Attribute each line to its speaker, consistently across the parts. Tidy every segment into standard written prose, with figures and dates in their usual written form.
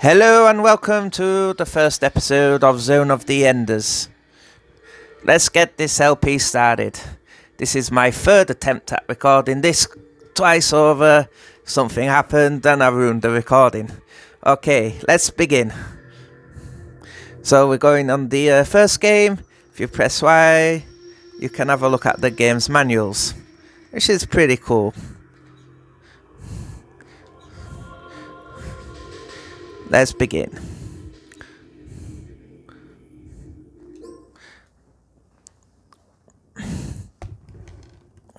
Speaker 1: Hello and welcome to the first episode of Zone of the Enders. Let's get this LP started. This is my third attempt at recording this. Twice over, something happened and I ruined the recording. Okay, let's begin. So we're going on the first game. If you press Y, you can have a look at the game's manuals, which is pretty cool. Let's begin.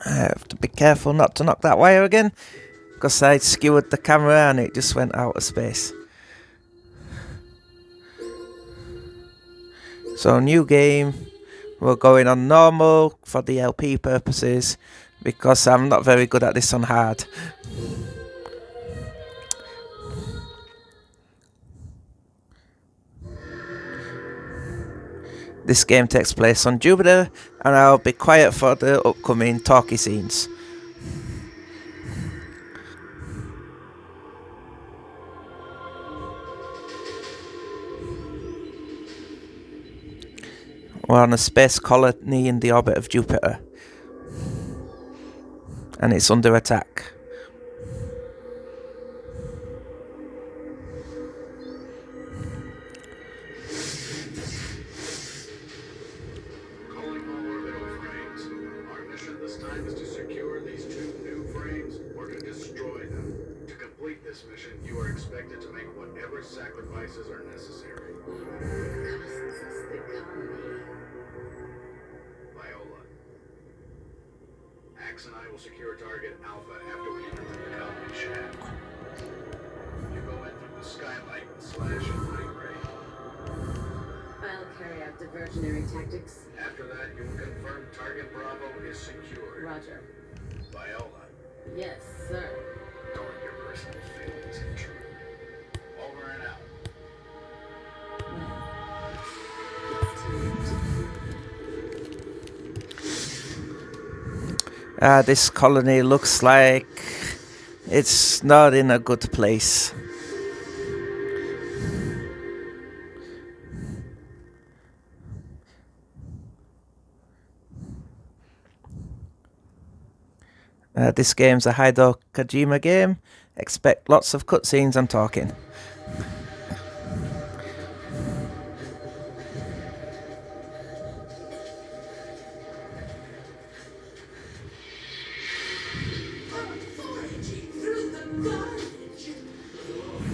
Speaker 1: I have to be careful not to knock that wire again, because I skewered the camera and it just went out of space. So new game, we're going on normal for the LP purposes, because I'm not very good at this on hard. This game takes place on Jupiter, and I'll be quiet for the upcoming talky scenes. We're on a space colony in the orbit of Jupiter, and it's under attack.
Speaker 2: This mission, you are expected to make whatever sacrifices are necessary. Viola. Axe and I will secure target Alpha after we enter the colony shaft. You go in through the skylight / night ray.
Speaker 3: I'll carry out diversionary tactics.
Speaker 2: After that, you will confirm target Bravo is secured.
Speaker 3: Roger.
Speaker 2: Viola.
Speaker 3: Yes, sir.
Speaker 2: Don't let your personal feelings intrude. Over and out.
Speaker 1: This colony looks like it's not in a good place. This game's a Hideo Kojima game. Expect lots of cutscenes and talking.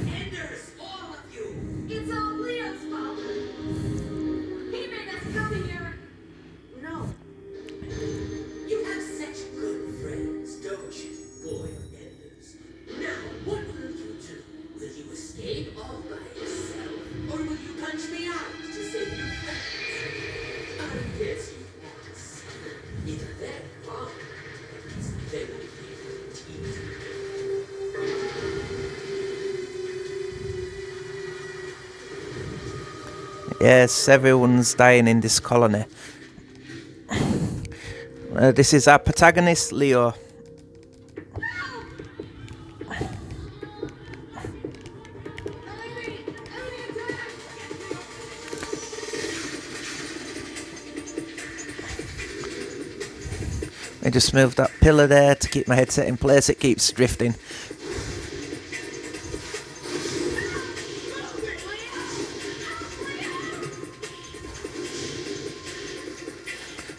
Speaker 4: Enders, all of you! It's all Leo's fault! He made us come here! No. You have such good friends, don't you, boy Enders? Now, what will you do? Will you escape all by yourself? Or will you punch me out to save your friends? I guess you want to suffer. If they're wrong, at least they will be able to teach you.
Speaker 1: Yes, everyone's dying in this colony. This is our protagonist, Leo. I just moved that pillar there to keep my headset in place. It keeps drifting.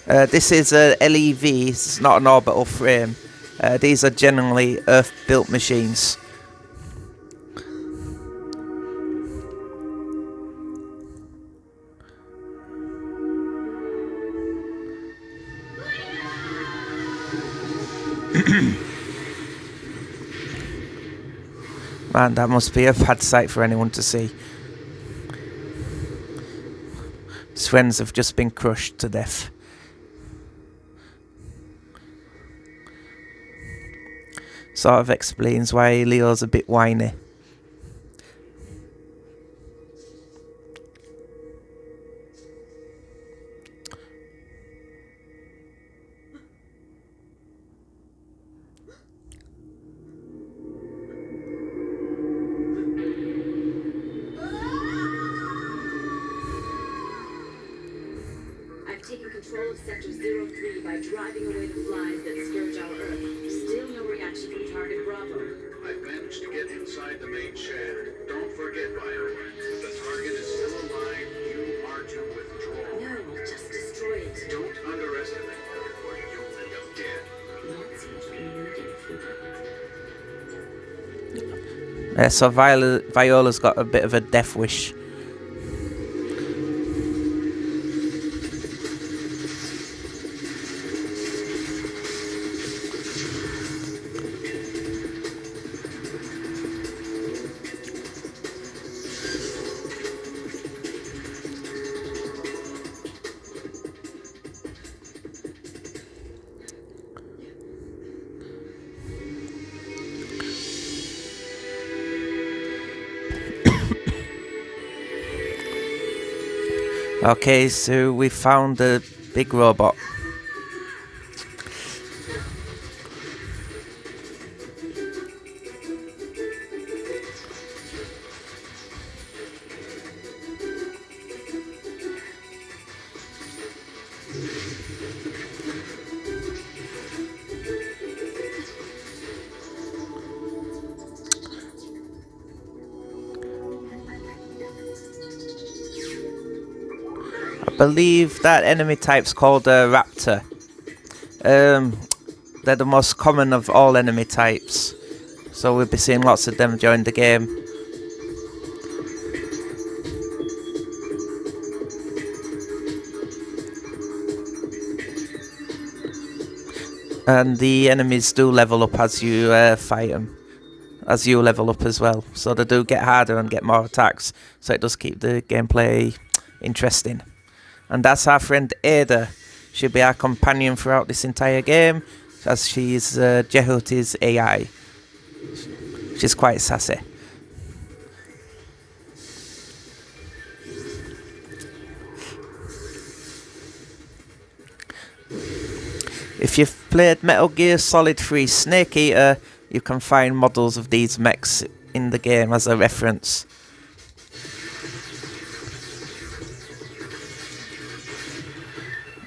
Speaker 1: This is a LEV, it's not an orbital frame. These are generally Earth-built machines. Man, that must be a bad sight for anyone to see. His friends have just been crushed to death. Sort of explains why Leo's a bit whiny.
Speaker 3: of Sector 03 by driving away the flies that scourge our Earth. Still no reaction from Target Bravo.
Speaker 2: I've managed to get inside the main shaft. Don't forget, Warlords. The target is still alive. You are to withdraw.
Speaker 3: No, I'll just destroy it.
Speaker 2: Don't underestimate her, or you'll end up dead.
Speaker 3: Not seems convenient for that.
Speaker 1: So Viola's got a bit of a death wish. Okay, so we found the big robot. I believe that enemy type's called a raptor. They're the most common of all enemy types, so we'll be seeing lots of them during the game. And the enemies do level up as you fight them, as you level up as well. So they do get harder and get more attacks, so it does keep the gameplay interesting. And that's our friend Ada. She'll be our companion throughout this entire game, as she's Jehuti's AI. She's quite sassy. If you've played Metal Gear Solid 3 Snake Eater, you can find models of these mechs in the game as a reference.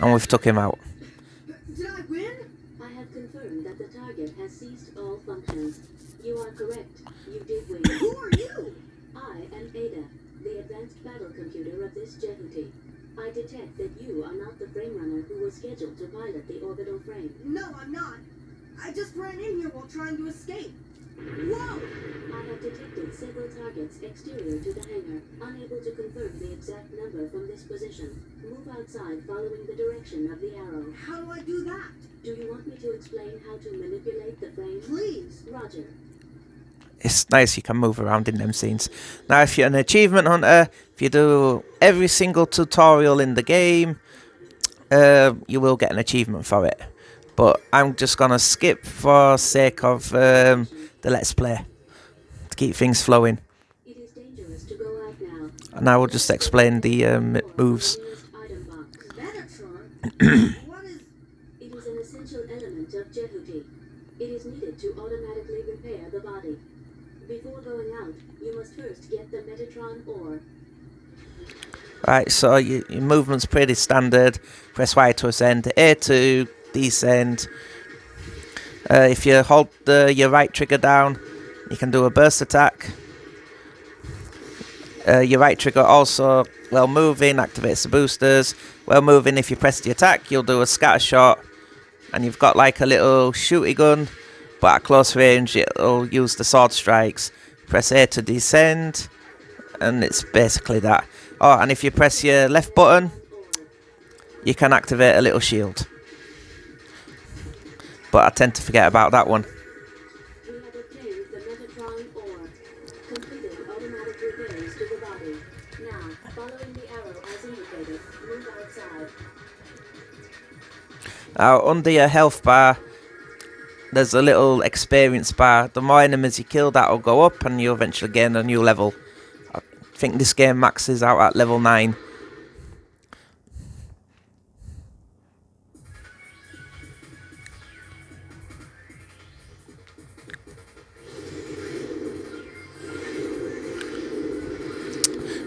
Speaker 1: And we've took him out.
Speaker 3: Did I win? I have confirmed that the target has ceased all functions. You are correct. You did win. Who are you? I am Ada, the advanced battle computer of this Jehuti. I detect that you are not the frame runner who was scheduled to pilot the orbital frame.
Speaker 5: No, I'm not. I just ran in here while trying to escape. Whoa!
Speaker 3: I have detected several targets exterior to the hangar, unable to confirm the exact number from this position. Move outside following the direction of the arrow.
Speaker 5: How do I do that?
Speaker 3: Do you want me to explain how to manipulate the frame?
Speaker 5: Please.
Speaker 3: Roger.
Speaker 1: It's nice you can move around in them scenes. Now, if you're an achievement hunter, if you do every single tutorial in the game, you will get an achievement for it. But I'm just going to skip for sake of the Let's Play, to keep things flowing.
Speaker 3: It is dangerous to go out now.
Speaker 1: And I will just explain the moves.
Speaker 3: Item box.
Speaker 5: Metatron? What is...
Speaker 3: It is an essential element of Jehuti. It is needed to automatically repair the body. Before going out, you must first get the Metatron ore.
Speaker 1: Right, so your movement's pretty standard. Press Y to ascend, A to descend. If you hold your right trigger down, you can do a burst attack. Your right trigger also, while moving, activates the boosters. While moving, if you press the attack, you'll do a scatter shot. And you've got like a little shooty gun, but at close range it'll use the sword strikes. Press A to descend, and it's basically that. Oh, and if you press your left button, you can activate a little shield. But I tend to forget about that one.
Speaker 3: We have obtained the Metatron ore. Completed automatic repairs to the body. Now, following the arrow as indicated, move outside.
Speaker 1: Now, under your health bar, there's a little experience bar. The more enemies you kill, that'll go up, and you eventually gain a new level. I think this game maxes out at level 9.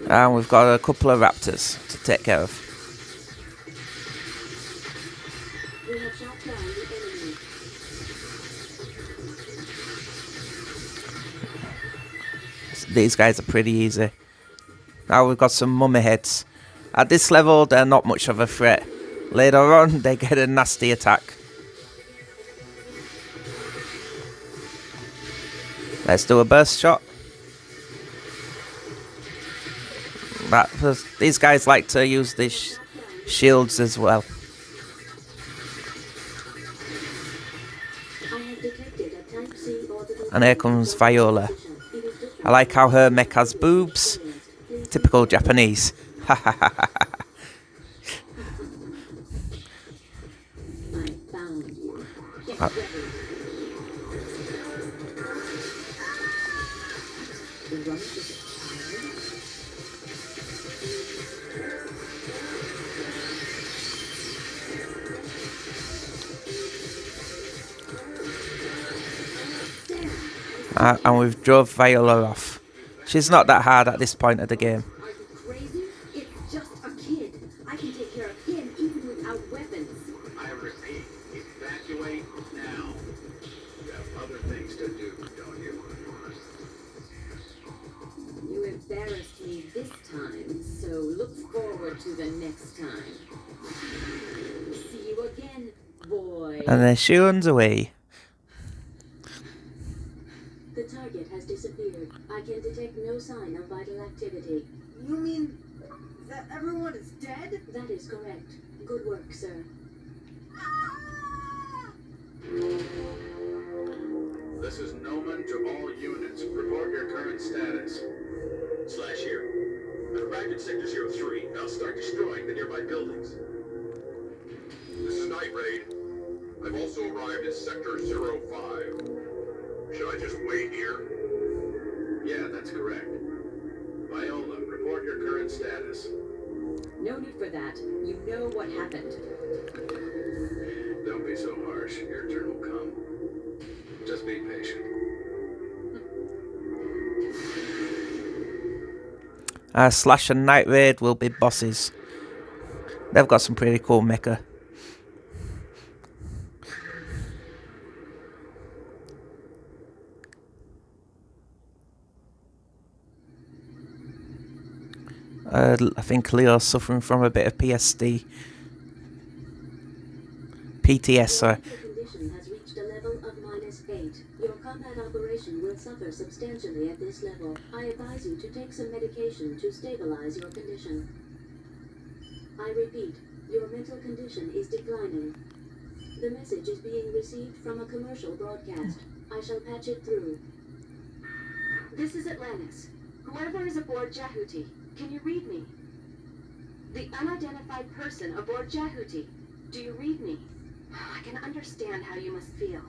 Speaker 1: And we've got a couple of raptors to take care of. these guys are pretty easy. Now we've got some mummy heads. At this level, they're not much of a threat. Later on, they get a nasty attack. Let's do a burst shot. These guys like to use these shields as well. And here comes Viola. I like how her mech has boobs. Typical Japanese. Ha ha ha ha. And we've drove Viola off. She's not that hard at this point of the game.
Speaker 3: Are you crazy? It's just a kid. I can take care of him even without weapons.
Speaker 2: I repeat, evacuate now. You have other things to do, don't you?
Speaker 3: You embarrassed me this time, so look forward to the next time. See you again, boy.
Speaker 1: And then she runs away.
Speaker 3: The target has disappeared. I can detect no sign of vital activity.
Speaker 5: You mean that everyone is dead?
Speaker 3: That is correct. Good work, sir.
Speaker 2: This is Noman to all units. Report your current status. Slash here. I've arrived at Sector 03. Now start destroying the nearby buildings. This is Night Raid. I've also arrived at Sector 05. Should I just wait here? Yeah, that's correct. Viola, report your current status.
Speaker 3: No need for that. You know what happened.
Speaker 2: Don't be so harsh. Your turn will come. Just be patient.
Speaker 1: Slash and Night Raid will be bosses. They've got some pretty cool mecha. I think Leo's suffering from a bit of PTSD. Sorry.
Speaker 3: The condition has reached a level of -8. Your combat operation will suffer substantially at this level. I advise you to take some medication to stabilize your condition. I repeat, your mental condition is declining. The message is being received from a commercial broadcast. I shall patch it through. This is Atlantis. Whoever is aboard Jahuti, can you read me? The unidentified person aboard Jahuti, do you read me? I can understand how you must feel.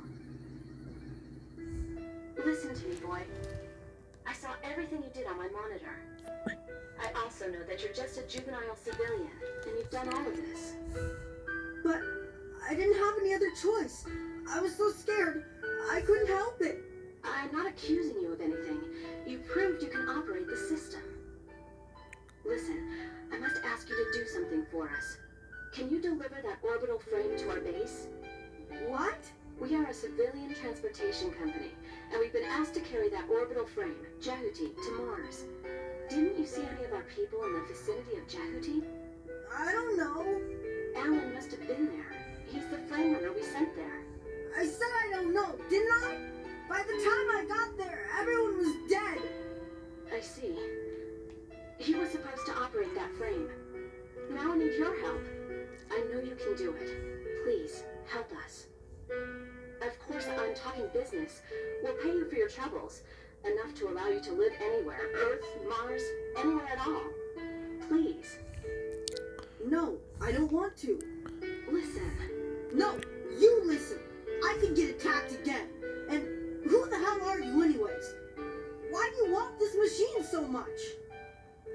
Speaker 3: Listen to me, boy. I saw everything you did on my monitor. I also know that you're just a juvenile civilian, and you've done all of this.
Speaker 5: But I didn't have any other choice. I was so scared. I couldn't help it.
Speaker 3: I'm not accusing you of anything. You proved you can operate the system. Listen, I must ask you to do something for us. Can you deliver that orbital frame to our base?
Speaker 5: What?
Speaker 3: We are a civilian transportation company, and we've been asked to carry that orbital frame, Jahuti, to Mars. Didn't you see any of our people in the vicinity of Jahuti?
Speaker 5: I don't know.
Speaker 3: Alan must have been there. He's the frame runner we sent there.
Speaker 5: I said I don't know, didn't I? By the time I got there, everyone was dead.
Speaker 3: I see. He was supposed to operate that frame. Now I need your help. I know you can do it. Please, help us. Of course, I'm talking business. We'll pay you for your troubles. Enough to allow you to live anywhere. Earth, Mars, anywhere at all. Please.
Speaker 5: No, I don't want to.
Speaker 3: Listen.
Speaker 5: No, you listen. I could get attacked again. And who the hell are you anyways? Why do you want this machine so much?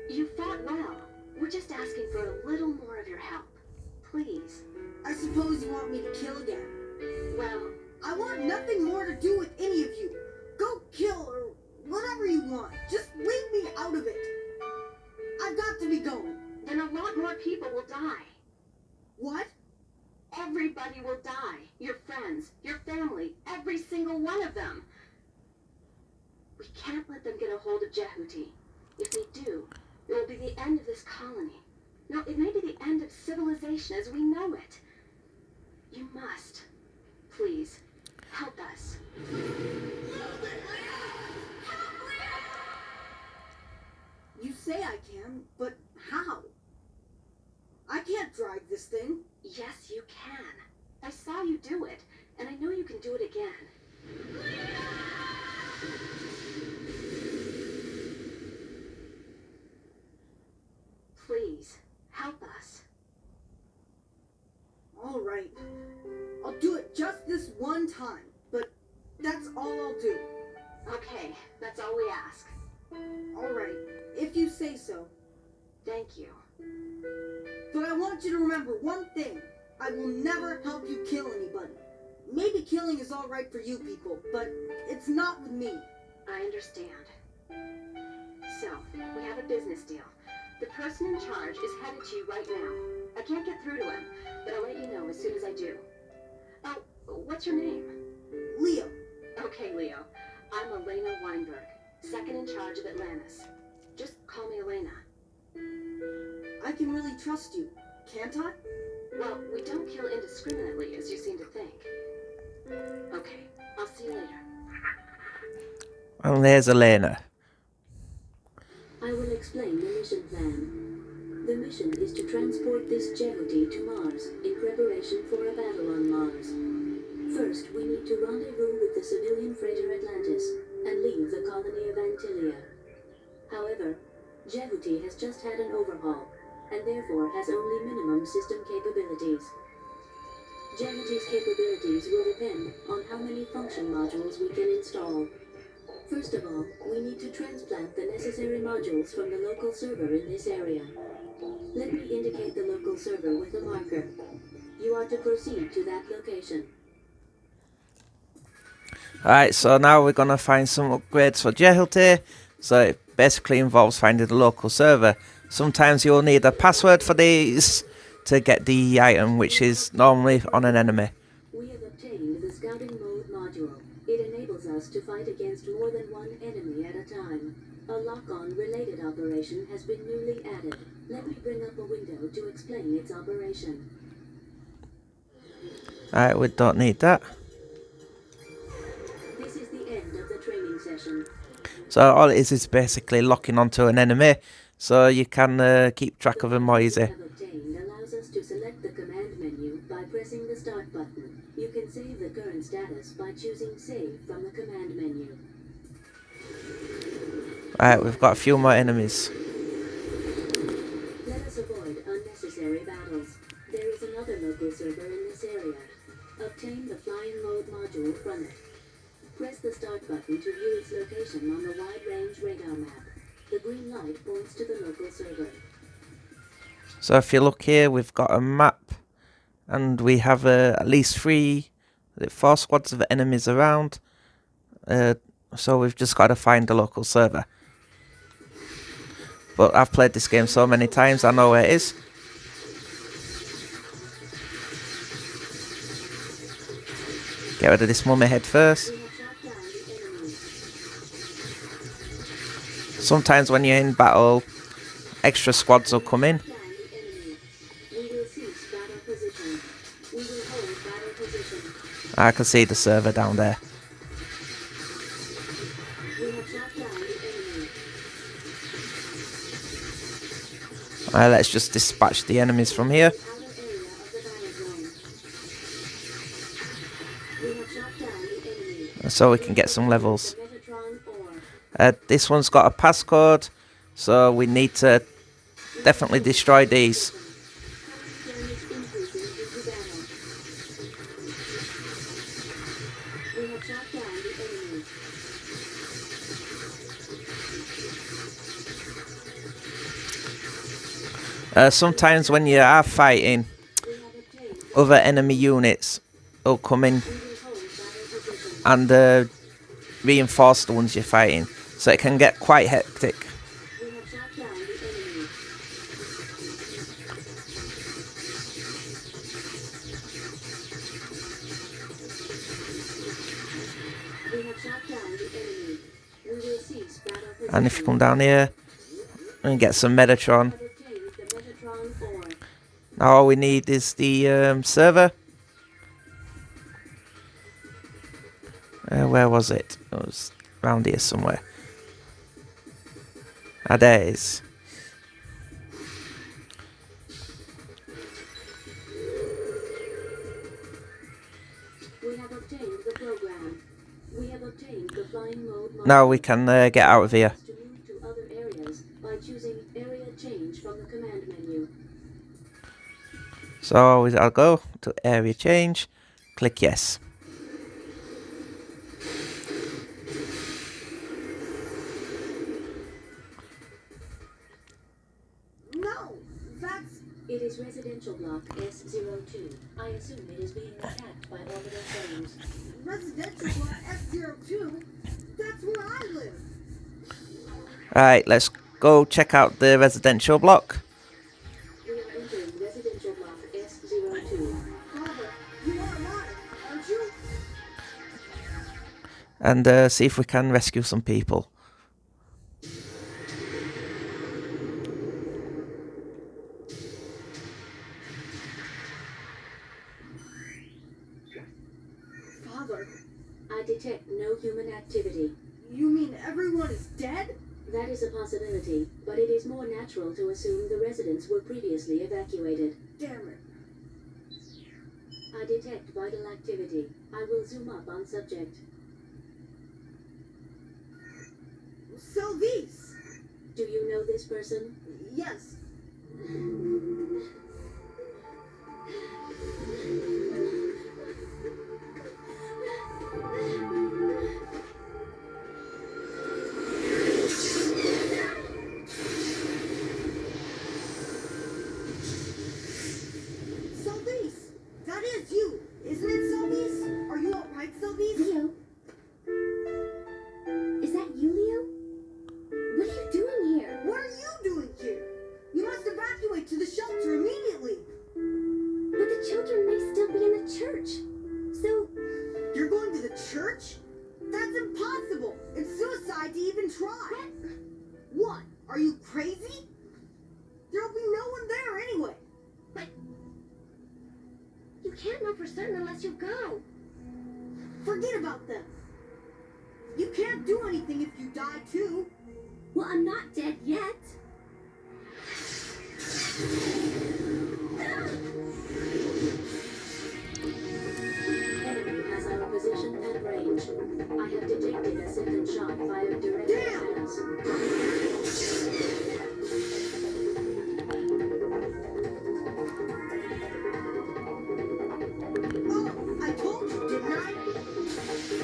Speaker 3: You fought well. We're just asking for a little more of your help. Please.
Speaker 5: I suppose you want me to kill again.
Speaker 3: Well,
Speaker 5: I want nothing more to do with any of you. Go kill or whatever you want. Just leave me out of it. I've got to be going.
Speaker 3: then a lot more people will die.
Speaker 5: What?
Speaker 3: Everybody will die. Your friends, your family, every single one of them. We can't let them get a hold of Jehuti. If they do, it will be the end of this colony. No, it may be the end of civilization as we know it. You must, please, help us.
Speaker 5: You say I can, but how? I can't drive this thing.
Speaker 3: Yes, you can. I saw you do it, and I know you can do it again. Please, help us.
Speaker 5: All right. I'll do it just this one time, but that's all I'll do.
Speaker 3: Okay, that's all we ask.
Speaker 5: All right, if you say so.
Speaker 3: Thank you.
Speaker 5: But I want you to remember one thing. I will never help you kill anybody. Maybe killing is all right for you people, but it's not with me.
Speaker 3: I understand. So, we have a business deal. The person in charge is headed to you right now. I can't get through to him, but I'll let you know as soon as I do. Oh, what's your name?
Speaker 5: Leo,
Speaker 3: Okay, Leo. I'm Elena Weinberg, second in charge of Atlantis. Just call me Elena.
Speaker 5: I can really trust you, can't I?
Speaker 3: Well, we don't kill indiscriminately, as you seem to think. Okay, I'll see you later.
Speaker 1: And there's Elena.
Speaker 3: I will explain the mission plan. The mission is to transport this Jehuti to Mars in preparation for a battle on Mars. First, we need to rendezvous with the civilian freighter Atlantis and leave the colony of Antilia. However, Jehuti has just had an overhaul and therefore has only minimum system capabilities. Jehuti's capabilities will depend on how many function modules we can install. First of all, we need to transplant the necessary modules from the local server in this area. Let me indicate the local server with a marker. You are to proceed to that location.
Speaker 1: Alright, so now we're going to find some upgrades for Jehuti. So it basically involves finding the local server. Sometimes you'll need a password for these to get the item, which is normally on an enemy.
Speaker 3: We have obtained the scouting mode module. It enables us to fight against more than one enemy at a time. A lock-on related operation has been newly added. Let me bring up a window to explain its operation.
Speaker 1: Alright, we don't need that.
Speaker 3: This is the end of the training session.
Speaker 1: So all it is basically locking onto an enemy, so you can keep track of them more easy.
Speaker 3: Have obtained allows us to select the command menu by pressing the start button. You can save the current status by choosing save from the command menu.
Speaker 1: Alright, we've got a few more enemies.
Speaker 3: Let us avoid unnecessary battles. There is another local server in this area. Obtain the flying mode module from it. Press the start button to view its location on the wide-range radar map. The green light points to the local server.
Speaker 1: So if you look here, we've got a map, and we have at least 4 squads of enemies around. So we've just got to find the local server. But I've played this game so many times, I know where it is. Get rid of this mummy head first.
Speaker 3: We have shot down the enemy.
Speaker 1: Sometimes when you're in battle, extra squads will come in.
Speaker 3: Down the enemy. We will cease battle position. We will hold battle position.
Speaker 1: I can see the server down there.
Speaker 3: We have shot down the enemy.
Speaker 1: Alright, let's just dispatch the enemies from here.
Speaker 3: Outer area of the battle zone. We have shot down the enemy.
Speaker 1: So we can get some levels.
Speaker 3: The Metatron ore.
Speaker 1: This one's got a passcode, so we need to definitely destroy these.
Speaker 3: Damage increasing into battle. We have shot down the enemy.
Speaker 1: Sometimes when you are fighting,
Speaker 3: We have obtained.
Speaker 1: other enemy units will come in
Speaker 3: We will hold battle position.
Speaker 1: and reinforce the ones you're fighting, so it can get quite hectic.
Speaker 3: We have shot down the enemy. We have shot down the enemy. We will
Speaker 1: And if you come down here and get some Metatron.
Speaker 3: Have obtained the Metatron ore.
Speaker 1: Now all we need is the server. Where was it? It was around here somewhere. Ah, there it is.
Speaker 3: We have obtained the program. We have obtained the flying mode.
Speaker 1: Now we can get out of here.
Speaker 3: To move to other areas by choosing area change from the command menu.
Speaker 1: So I'll go to area change, click yes.
Speaker 5: No, that's
Speaker 3: It is residential block S02. I assume it is being attacked by orbital frames.
Speaker 5: residential block S02. That's where I live.
Speaker 1: Alright, let's go check out the residential block.
Speaker 3: We are entering residential block S02.
Speaker 5: Father, you are alive, aren't you?
Speaker 1: And see if we can rescue some people.
Speaker 5: Father,
Speaker 3: I detect no human activity.
Speaker 5: you mean everyone is dead?
Speaker 3: That is a possibility, but it is more natural to assume the residents were previously evacuated.
Speaker 5: Damn it.
Speaker 3: I detect vital activity. I will zoom up on subject.
Speaker 5: So these.
Speaker 3: Do you know this person?
Speaker 5: Yes. Sylvie, that is you, isn't it, Sylvie? Are you alright, Sylvie?
Speaker 3: Leo? Is that you, Leo? What are you doing here?
Speaker 5: What are you doing here? You must evacuate to the shelter immediately.
Speaker 3: But the children may still be in the church. So,
Speaker 5: You're going to the church? That's impossible. It's suicide to even try. What? Are you crazy? There'll be no one there anyway.
Speaker 3: you can't know for certain unless you go.
Speaker 5: Forget about them. You can't do anything if you die too.
Speaker 3: Well, I'm not dead yet. Enemy has our position and range. I have detected a second shot fired directly at us.
Speaker 5: Oh, I told you, didn't I?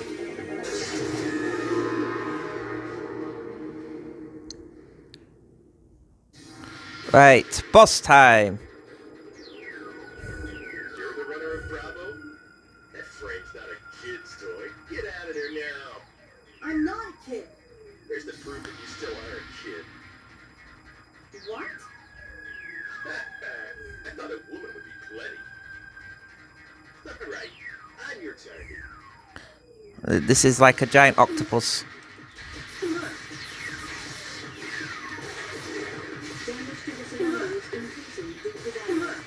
Speaker 1: Right, boss time.
Speaker 2: You're the runner of Bravo? That frame's not a kid's toy. Get out of there now.
Speaker 5: I'm not a kid.
Speaker 2: There's the proof that you still are a kid.
Speaker 5: What?
Speaker 2: I thought a woman would be plenty. All right, I'm your target.
Speaker 1: This is like a giant octopus.
Speaker 3: Damage to the surroundings increasing due to that.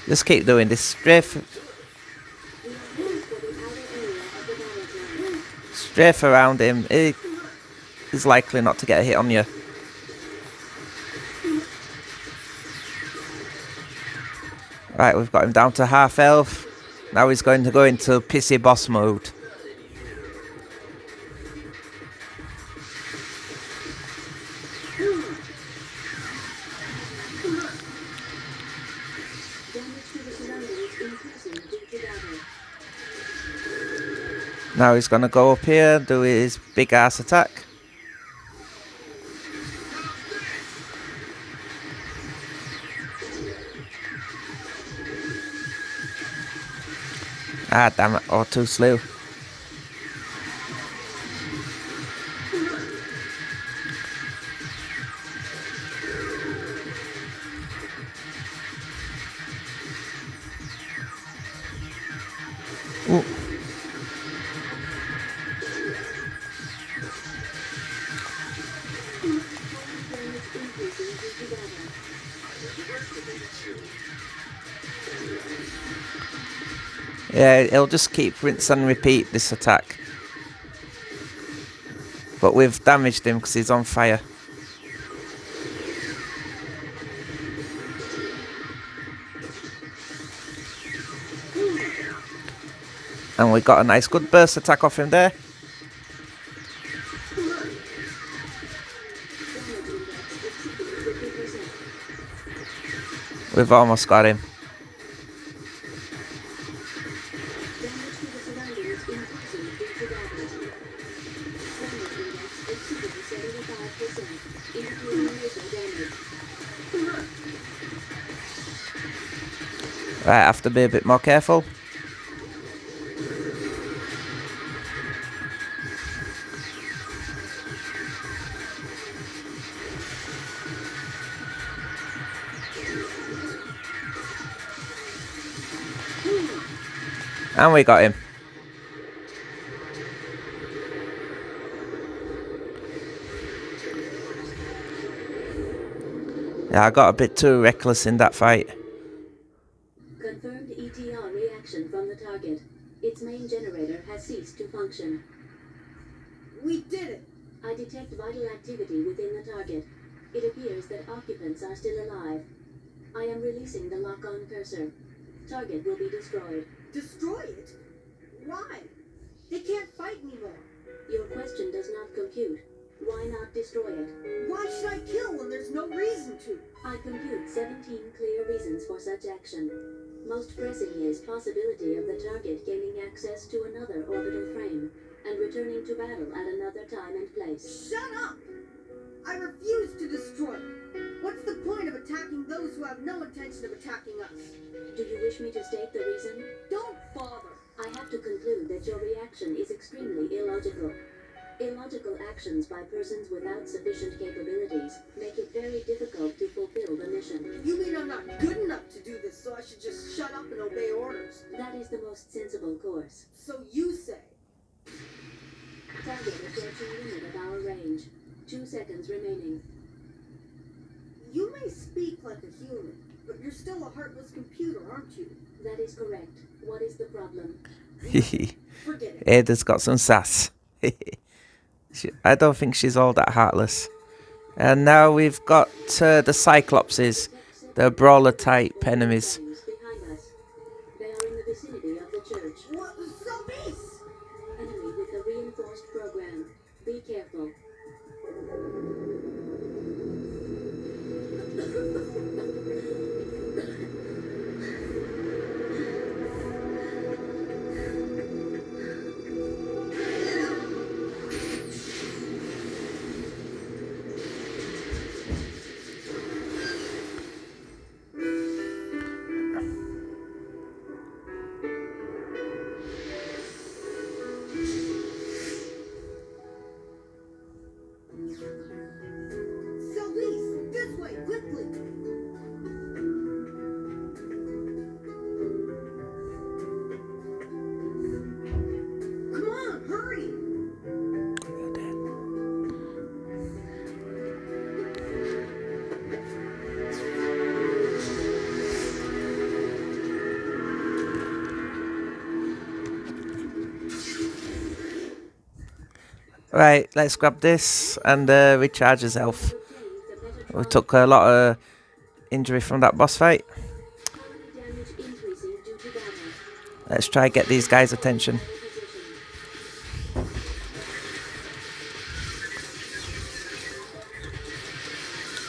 Speaker 1: Just keep doing this. Strafe,
Speaker 3: We are headed for the outer area of the battle zone.
Speaker 1: strafe around him. He is likely not to get a hit on you. Right, we've got him down to half health. Now he's going to go into pissy boss mode.
Speaker 3: Damage to the surroundings increasing due to battle.
Speaker 1: Now he's going to go up here and do his big ass attack. Ah, damn it. Oh, too slow. Yeah, it'll just keep rinse and repeat this attack. But we've damaged him because he's on fire. And we got a nice good burst attack off him there. We've almost got him. Right, I have to be a bit more careful. And we got him. Yeah, I got a bit too reckless in that fight.
Speaker 3: Confirmed ETR reaction from the target. Its main generator has ceased to function.
Speaker 5: We did it.
Speaker 3: I detect vital activity within the target. It appears that occupants are still alive. I am releasing the lock-on cursor. Target will be destroyed.
Speaker 5: Destroy it? Why? They can't fight anymore.
Speaker 3: Your question does not compute. Why not destroy it?
Speaker 5: Why should I kill when there's no reason to?
Speaker 3: I compute 17 clear reasons for such action. Most pressing is possibility of the target gaining access to another orbital frame and returning to battle at another time and place.
Speaker 5: Shut up! I refuse to destroy it. What's the point of attacking those who have no intention of attacking us?
Speaker 3: Do you wish me to state the reason?
Speaker 5: Don't bother.
Speaker 3: I have to conclude that your reaction is extremely illogical. Illogical actions by persons without sufficient capabilities make it very difficult to fulfill the mission.
Speaker 5: You mean I'm not good enough to do this, so I should just shut up and obey orders?
Speaker 3: That is the most sensible course.
Speaker 5: So you say.
Speaker 3: Target approaching limit of our range. 2 seconds remaining.
Speaker 5: You may speak like a human, but you're still a heartless computer, aren't you?
Speaker 3: That is correct. What is the problem?
Speaker 5: Forget it.
Speaker 1: Ada's got some sass. I don't think she's all that heartless. And now we've got the Cyclopses, the brawler type enemies.
Speaker 3: Behind us. They are in the vicinity of the church.
Speaker 5: What? Selfies!
Speaker 3: Enemy with the reinforced program. Be careful.
Speaker 5: Selfies! This way, quickly! Come on, hurry!
Speaker 1: Right, let's grab this and recharge his health. We took a lot of injury from that boss fight.
Speaker 3: Damage increasing due to battle.
Speaker 1: Let's try get these guys' attention.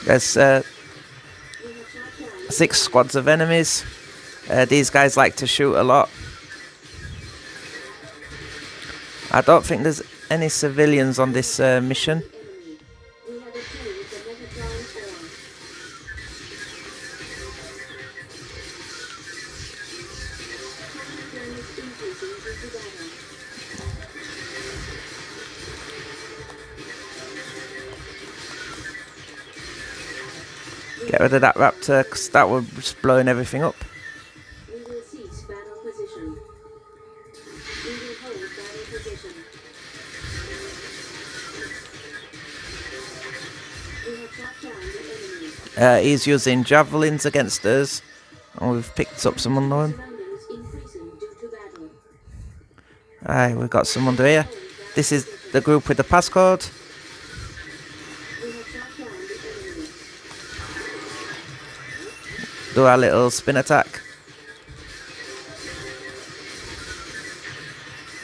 Speaker 1: There's 6 squads of enemies. These guys like to shoot a lot. I don't think there's any civilians on this mission.
Speaker 3: Enemy. We have obtained the Metatron ore. Damage increasing due to battle.
Speaker 1: Get rid of that raptor, because that was just blowing everything up.
Speaker 3: We will cease battle position. We will hold battle position. We have shot down the enemy.
Speaker 1: He's using javelins against us, and we've picked up some unknown.
Speaker 3: Surroundings increasing due to battle.
Speaker 1: Aye, we've got some under here. This is the group with the passcode.
Speaker 3: We have shot down the enemy.
Speaker 1: Do our little spin attack.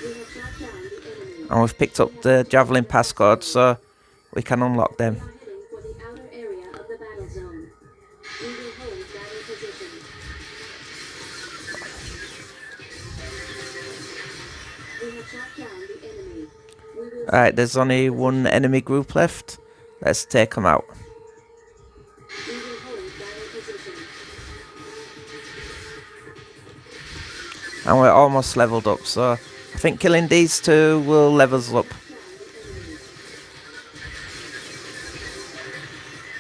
Speaker 3: We have shot down the enemy.
Speaker 1: And we've picked up the javelin passcode, so we can unlock
Speaker 3: We
Speaker 1: them.
Speaker 3: are heading for the outer area of the battle zone. We will hold battle position. We have shot down the enemy. We will
Speaker 1: Alright, there's only one enemy group left. Let's take them out.
Speaker 3: We will hold battle position.
Speaker 1: And we're almost leveled up, so I think killing these two will level us up.
Speaker 3: Down the enemy.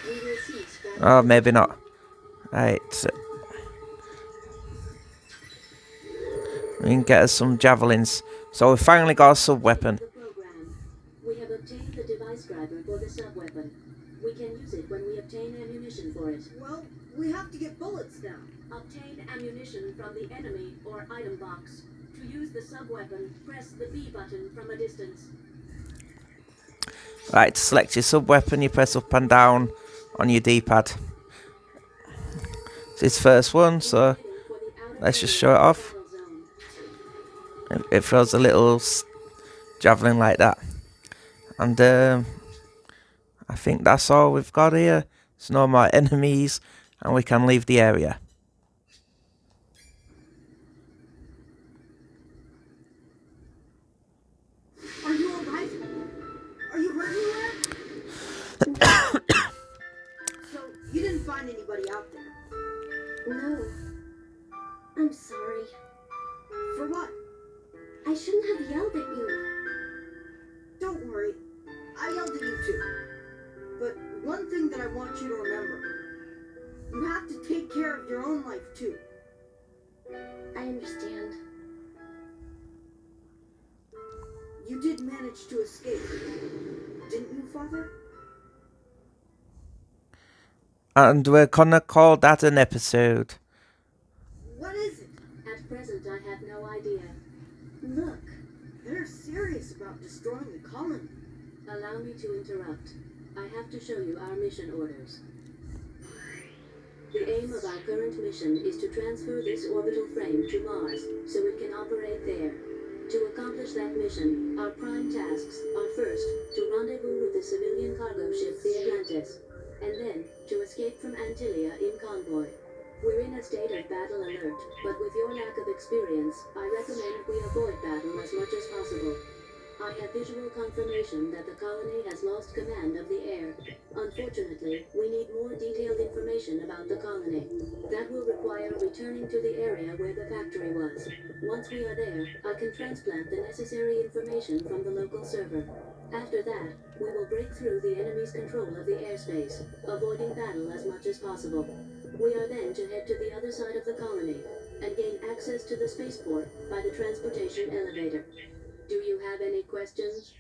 Speaker 3: We will cease battle.
Speaker 1: Oh, maybe not. Right. We can get us some javelins. So we finally got a sub-weapon.
Speaker 3: The program. We have obtained the device driver for the sub-weapon. We can use it when we obtain ammunition for it.
Speaker 5: Well, we have to get bullets now.
Speaker 3: Obtain ammunition from the enemy or item box. To use the sub-weapon, press the B button from a distance.
Speaker 1: Right, to select your sub-weapon, you press up and down on your D-pad. It's his first one, so
Speaker 3: Heading for the outer
Speaker 1: let's just
Speaker 3: area
Speaker 1: show it
Speaker 3: of the
Speaker 1: off.
Speaker 3: battle zone.
Speaker 1: It throws a little javelin like that. And I think that's all we've got here. There's no more enemies, and we can leave the area.
Speaker 5: Are you alright? Are you hurt anywhere? So, you didn't find anybody out there?
Speaker 3: No. I'm sorry.
Speaker 5: For what?
Speaker 3: I shouldn't have yelled at you.
Speaker 5: Don't worry. I yelled at you too. But one thing that I want you to remember. You have to take care of your own life too.
Speaker 3: I understand.
Speaker 5: You did manage to escape. Didn't you, Father?
Speaker 1: And we're gonna call that an episode.
Speaker 5: What is it?
Speaker 3: At present, I have no idea. Look,
Speaker 5: They're serious about destroying the colony.
Speaker 3: allow me to interrupt. I have to show you our mission orders. The aim of our current mission is to transfer this orbital frame to Mars so it can operate there. To accomplish that mission, our prime tasks are first, to rendezvous with the civilian cargo ship the Atlantis, and then to escape from Antillia in convoy. We're in a state of battle alert, but with your lack of experience, I recommend we avoid battle as much as possible. I have visual confirmation that the colony has lost command of the air. Unfortunately, we need more detailed information about the colony. That will require returning to the area where the factory was. Once we are there, I can transplant the necessary information from the local server. After that, we will break through the enemy's control of the airspace, avoiding battle as much as possible. We are then to head to the other side of the colony and gain access to the spaceport by the transportation elevator. Do you have any questions?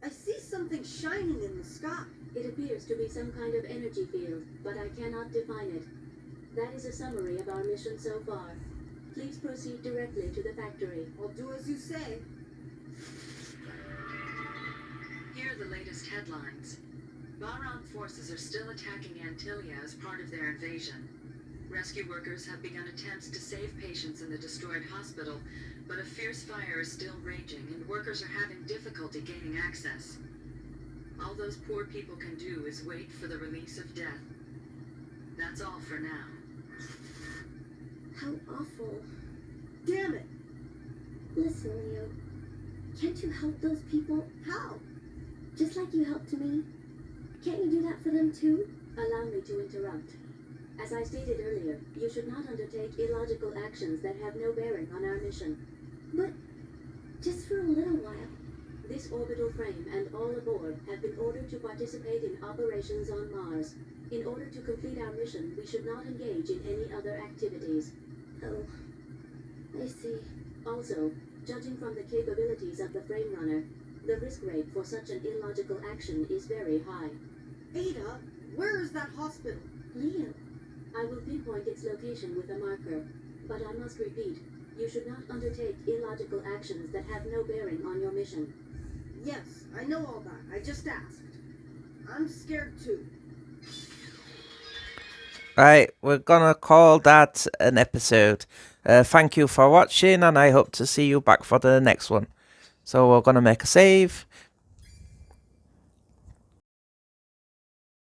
Speaker 5: I see something shining in the sky.
Speaker 3: It appears to be some kind of energy field, but I cannot define it. That is a summary of our mission so far. Please proceed directly to the factory.
Speaker 5: I'll do as you say.
Speaker 6: Here are the latest headlines. Bahrain forces are still attacking Antillia as part of their invasion. Rescue workers have begun attempts to save patients in the destroyed hospital, but a fierce fire is still raging and workers are having difficulty gaining access. All those poor people can do is wait for the release of death. That's all for now.
Speaker 3: How awful.
Speaker 5: Damn it.
Speaker 3: Listen, Leo. Can't you help those people?
Speaker 5: How?
Speaker 3: Just like you helped me. Can't you do that for them too? Allow me to interrupt. As I stated earlier, you should not undertake illogical actions that have no bearing on our mission. But just for a little while. This orbital frame and all aboard have been ordered to participate in operations on Mars. In order to complete our mission, we should not engage in any other activities. Oh, I see. Also, judging from the capabilities of the frame runner, the risk rate for such an illogical action is very high.
Speaker 5: Ada, where is that hospital?
Speaker 3: Leo, I will pinpoint its location with a marker, but I must repeat, You should not undertake illogical actions that have no bearing on your mission.
Speaker 5: Yes, I know all that. I just asked. I'm scared too.
Speaker 1: Right, we're gonna call that an episode. Thank you for watching, and I hope to see you back for the next one. So we're gonna make a save.